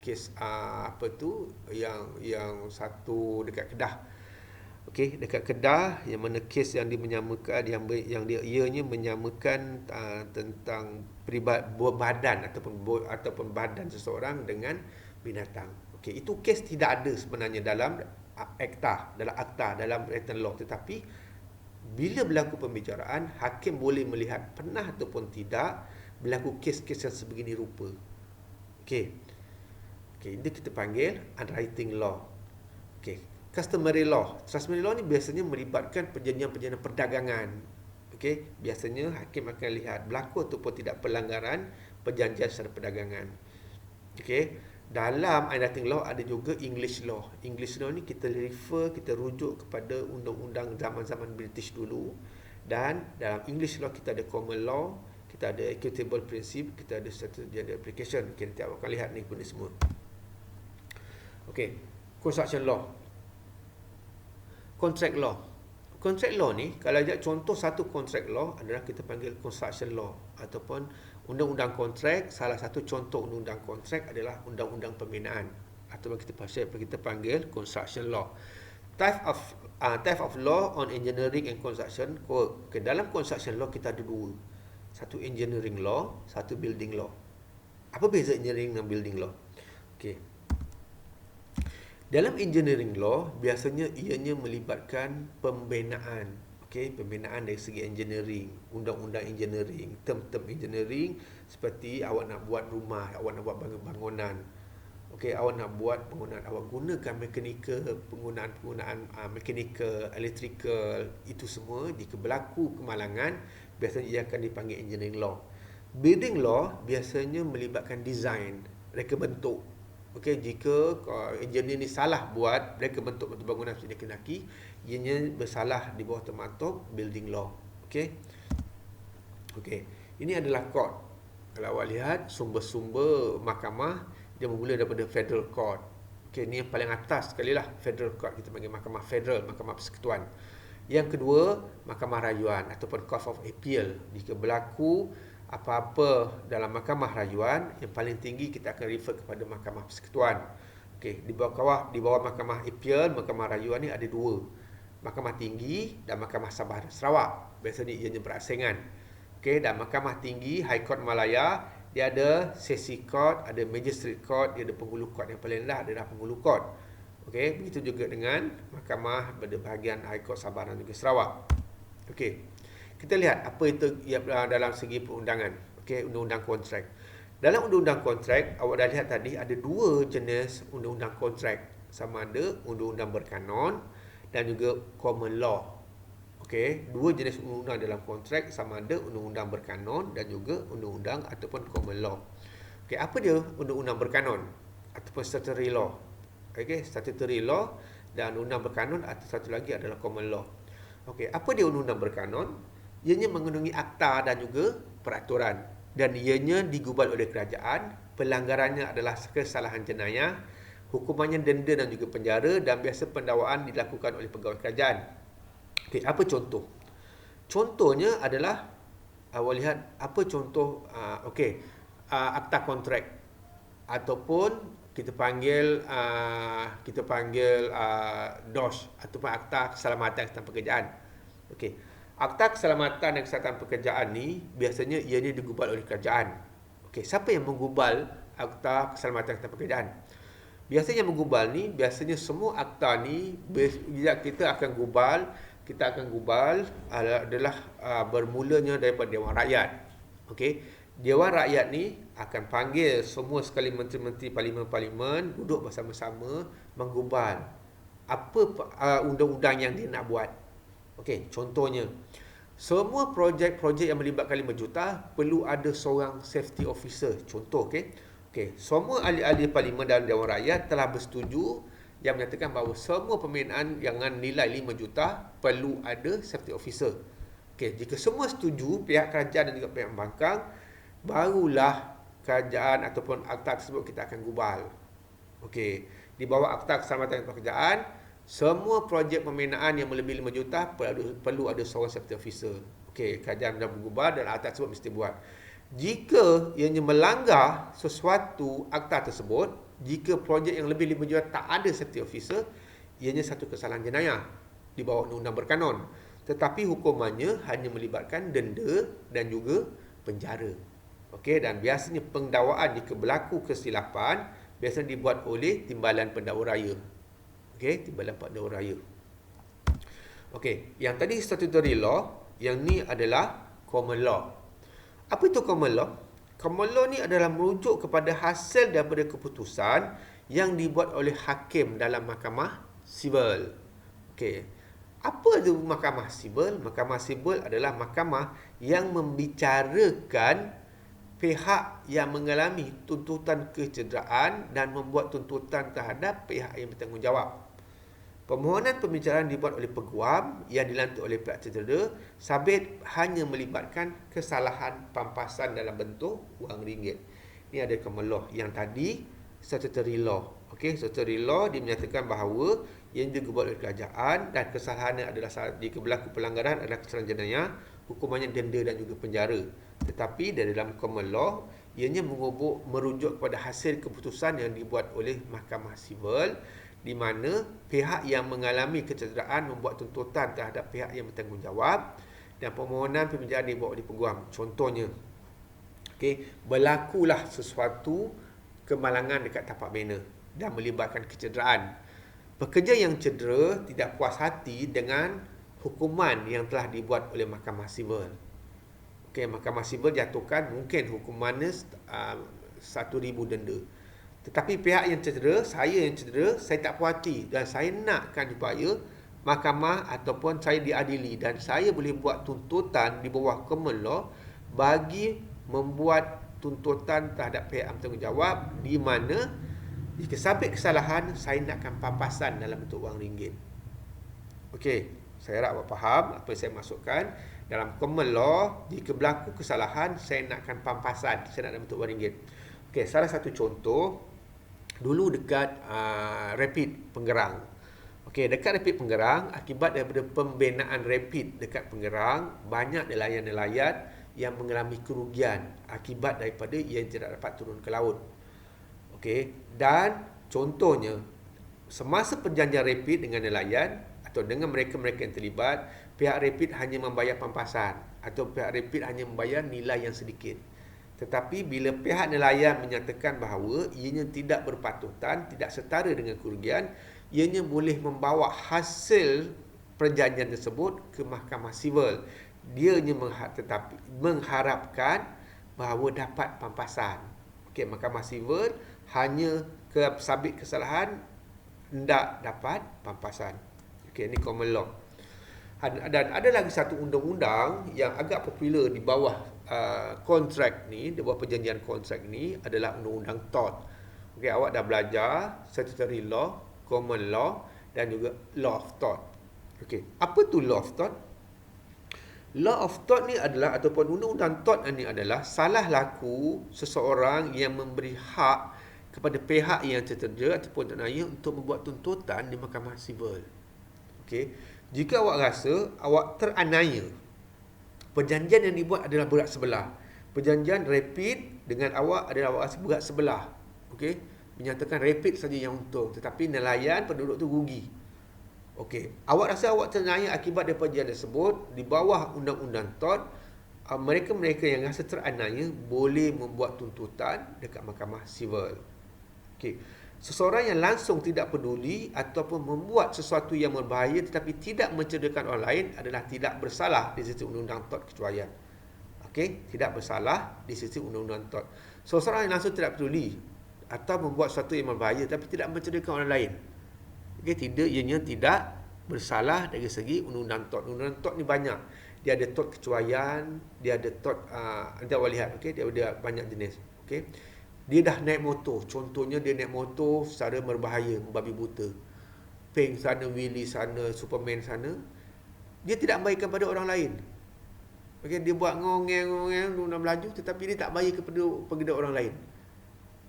kes apa tu yang satu dekat Kedah. Okey, dekat Kedah yang mana kes yang dia menyamakan yang dia ianya menyamakan tentang badan ataupun badan seseorang dengan binatang. Okey, itu kes tidak ada sebenarnya dalam akta dalam written law, tetapi bila berlaku pembicaraan, hakim boleh melihat pernah ataupun tidak berlaku kes-kes yang sebegini rupa. Okey. Okey, ini kita panggil unwriting law. Okey, customary law. Customary law ni biasanya melibatkan perjanjian-perjanjian perdagangan. Okey, biasanya hakim akan lihat berlaku ataupun tidak pelanggaran perjanjian secara perdagangan. Okey, dalam unwriting law ada juga English law. English law ni kita rujuk kepada undang-undang zaman-zaman British dulu, dan dalam English law kita ada common law, kita ada equitable principle, kita ada statutory general application. Kita akan lihat ni benda semua. Okey, construction law. Contract law. Contract law ni, kalau ajak contoh satu contract law adalah kita panggil construction law ataupun undang-undang kontrak. Salah satu contoh undang-undang kontrak adalah undang-undang pembinaan ataupun kita panggil construction law. Type of law on engineering and construction work. Okay, dalam construction law kita ada dua. Satu engineering law, satu building law. Apa beza engineering dan building law? Okey. Dalam engineering law, biasanya ianya melibatkan pembinaan. Okey, pembinaan dari segi engineering, undang-undang engineering, term-term engineering, seperti awak nak buat rumah, awak nak buat bangunan. Okey, awak nak buat bangunan, awak gunakan penggunaan mechanical, electrical, itu semua jika berlaku kemalangan, biasanya ia akan dipanggil engineering law. Building law biasanya melibatkan design, reka bentuk. Okey, jika engineer ni salah buat reka bentuk bangunan seperti kendaki, ianya bersalah di bawah termaktub building law. Okey. Okey, ini adalah court. Kalau awak lihat sumber-sumber mahkamah, dia bermula daripada federal court. Okey, ini yang paling atas sekali lah, federal court, kita panggil mahkamah federal, mahkamah persekutuan. Yang kedua, mahkamah rayuan ataupun court of appeal. Jika berlaku apa-apa dalam mahkamah rayuan, yang paling tinggi kita akan refer kepada mahkamah persekutuan. Okey, di bawah mahkamah appeal, mahkamah rayuan ni ada dua. Mahkamah tinggi dan mahkamah Sabah dan Sarawak. Biasanya ianya berasingan. Okey, dan mahkamah tinggi, High Court Malaya, dia ada sesi court, ada magistrate court, dia ada penghulu court. Yang paling rendah adalah penghulu court. Okey, begitu juga dengan mahkamah pada bahagian High Court Sabah dan juga Sarawak. Okey. Kita lihat apa itu dalam segi perundangan. Okey, undang-undang kontrak. Dalam undang-undang kontrak, awak dah lihat tadi ada dua jenis undang-undang kontrak. Sama ada undang-undang berkanun dan juga common law. Okey, dua jenis undang-undang dalam kontrak, sama ada undang-undang berkanun dan juga undang-undang ataupun common law. Okey, apa dia undang-undang berkanun ataupun statutory law? Okey, statutory law dan undang berkanun, atau satu lagi adalah common law. Okey, apa dia undang-undang berkanun? Ianya mengandungi akta dan juga peraturan, dan ianya digubal oleh kerajaan. Pelanggarannya adalah kesalahan jenayah, hukumannya denda dan juga penjara, dan biasa pendakwaan dilakukan oleh pegawai kerajaan. Okey, apa contoh? Contohnya adalah awak lihat apa contoh akta kontrak ataupun kita panggil DOS ataupun akta keselamatan kesihatan pekerjaan. Okey. Akta keselamatan dan kesihatan pekerjaan ni biasanya ianya digubal oleh kerajaan. Okey, siapa yang menggubal akta keselamatan kesihatan pekerjaan? Biasanya yang menggubal ni, biasanya semua akta ni kita akan gubal adalah bermulanya daripada Dewan Rakyat. Okey, Dewan Rakyat ni akan panggil semua sekali menteri-menteri parlimen-parlimen duduk bersama-sama menggubal apa undang-undang yang dia nak buat. Okey, contohnya, semua projek-projek yang melibatkan 5 juta perlu ada seorang safety officer. Contoh, okey. Okey, semua ahli-ahli parlimen dan Dewan Rakyat telah bersetuju yang menyatakan bahawa semua pembinaan yang nilai 5 juta perlu ada safety officer. Okey, jika semua setuju, pihak kerajaan dan juga pihak pembangkang, barulah kerajaan ataupun akta tersebut kita akan gubal. Okey, di bawah akta keselamatan pekerjaan, semua projek pembinaan yang melebihi 5 juta perlu ada seorang safety officer. Okey, kerajaan dah menggubal dan akta tersebut mesti buat. Jika ianya melanggar sesuatu akta tersebut, Jika projek yang lebih 5 juta tak ada safety officer, ianya satu kesalahan jenayah di bawah undang-undang berkanun. Tetapi hukumannya hanya melibatkan denda dan juga penjara. Okey, dan biasanya pendakwaan jika berlaku kesilapan biasanya dibuat oleh Timbalan Pendakwa Raya. Okey, Timbalan Pendakwa Raya. Okey, yang tadi statutory law, yang ni adalah common law. Apa itu common law? Common law ni adalah merujuk kepada hasil daripada keputusan yang dibuat oleh hakim dalam mahkamah sivil. Okey. Apa itu mahkamah sivil? Mahkamah sivil adalah mahkamah yang membicarakan pihak yang mengalami tuntutan kecederaan dan membuat tuntutan terhadap pihak yang bertanggungjawab. Permohonan pembicaraan dibuat oleh peguam yang dilantik oleh pihak cedera sabit hanya melibatkan kesalahan pampasan dalam bentuk wang ringgit. Ini ada common law. Yang tadi statutory law. Okey, statutory law dia menyatakan bahawa yang dibuat oleh kerajaan dan kesalahannya adalah jika berlaku pelanggaran adalah kesalahan jenayah, hukumannya denda dan juga penjara. Tetapi dari dalam common law, ianya merujuk kepada hasil keputusan yang dibuat oleh mahkamah sivil di mana pihak yang mengalami kecederaan membuat tuntutan terhadap pihak yang bertanggungjawab dan permohonan pembicaraan dibuat oleh peguam. Contohnya, berlakulah sesuatu kemalangan dekat tapak bena dan melibatkan kecederaan. Pekerja yang cedera tidak puas hati dengan hukuman yang telah dibuat oleh mahkamah sivil. Mahkamah sivil jatuhkan mungkin hukumannya 1,000 denda. Tetapi pihak yang cedera, saya tak puas hati dan saya nakkan supaya mahkamah ataupun saya diadili dan saya boleh buat tuntutan di bawah common law bagi membuat tuntutan terhadap pihak yang bertanggungjawab di mana jika sabit kesalahan saya nakkan pampasan dalam bentuk wang ringgit. Okey, saya harap awak faham apa yang saya masukkan. Dalam common law, jika berlaku kesalahan saya nakkan pampasan, saya nak dalam bentuk wang ringgit. Okey, salah satu contoh dulu dekat Rapid Pengerang. Okey, dekat Rapid Pengerang, akibat daripada pembinaan Rapid dekat Pengerang, banyak nelayan-nelayan yang mengalami kerugian akibat daripada ia tidak dapat turun ke laut. Okey, dan contohnya semasa perjanjian Rapid dengan nelayan atau dengan mereka-mereka yang terlibat, pihak Rapid hanya membayar pampasan atau pihak Rapid hanya membayar nilai yang sedikit. Tetapi bila pihak nelayan menyatakan bahawa ianya tidak berpatutan, tidak setara dengan kerugian, ianya boleh membawa hasil perjanjian tersebut ke mahkamah sivil. Dianya tetapi mengharapkan bahawa dapat pampasan. Okey, mahkamah sivil hanya sabit kesalahan, tidak dapat pampasan. Okey, ini common law. Dan ada lagi satu undang-undang yang agak popular di bawah kontrak ni, di bawah perjanjian kontrak ni adalah undang-undang tort. Okey, awak dah belajar statutory law, common law dan juga law of tort. Okey, apa tu law of tort? Law of tort ni adalah ataupun undang-undang tort ni adalah salah laku seseorang yang memberi hak kepada pihak yang tercedera ataupun jenayah untuk membuat tuntutan di mahkamah sivil. Okey, jika awak rasa awak teraniaya, perjanjian yang dibuat adalah berat sebelah. Perjanjian Rapid dengan awak adalah awak rasa berat sebelah. Okey, menyatakan Rapid saja yang untung, tetapi nelayan penduduk tu rugi. Okey, awak rasa awak teraniaya akibat daripada perjanjian tersebut, di bawah undang-undang tort, mereka-mereka yang rasa teraniaya boleh membuat tuntutan dekat mahkamah sivil. Okey, seseorang yang langsung tidak peduli ataupun membuat sesuatu yang berbahaya tetapi tidak mencederakan orang lain adalah tidak bersalah di sisi undang-undang tort kecuaian. Okey, tidak bersalah di sisi undang-undang tort. Seseorang yang langsung tidak peduli atau membuat sesuatu yang berbahaya tapi tidak mencederakan orang lain. Okey, ianya tidak bersalah dari segi undang-undang tort. Undang-undang tort ni banyak. Dia ada tort kecuaian, dia ada tort nanti awak lihat, okey, dia ada banyak jenis. Okey. Dia dah naik motor. Contohnya dia naik motor secara berbahaya, membabi buta. Peng sana, Willy sana, Superman sana. Dia tidak baikkan pada orang lain. Okay, dia buat ngongeng-ngongeng, nak melaju tetapi dia tak baik kepada orang lain.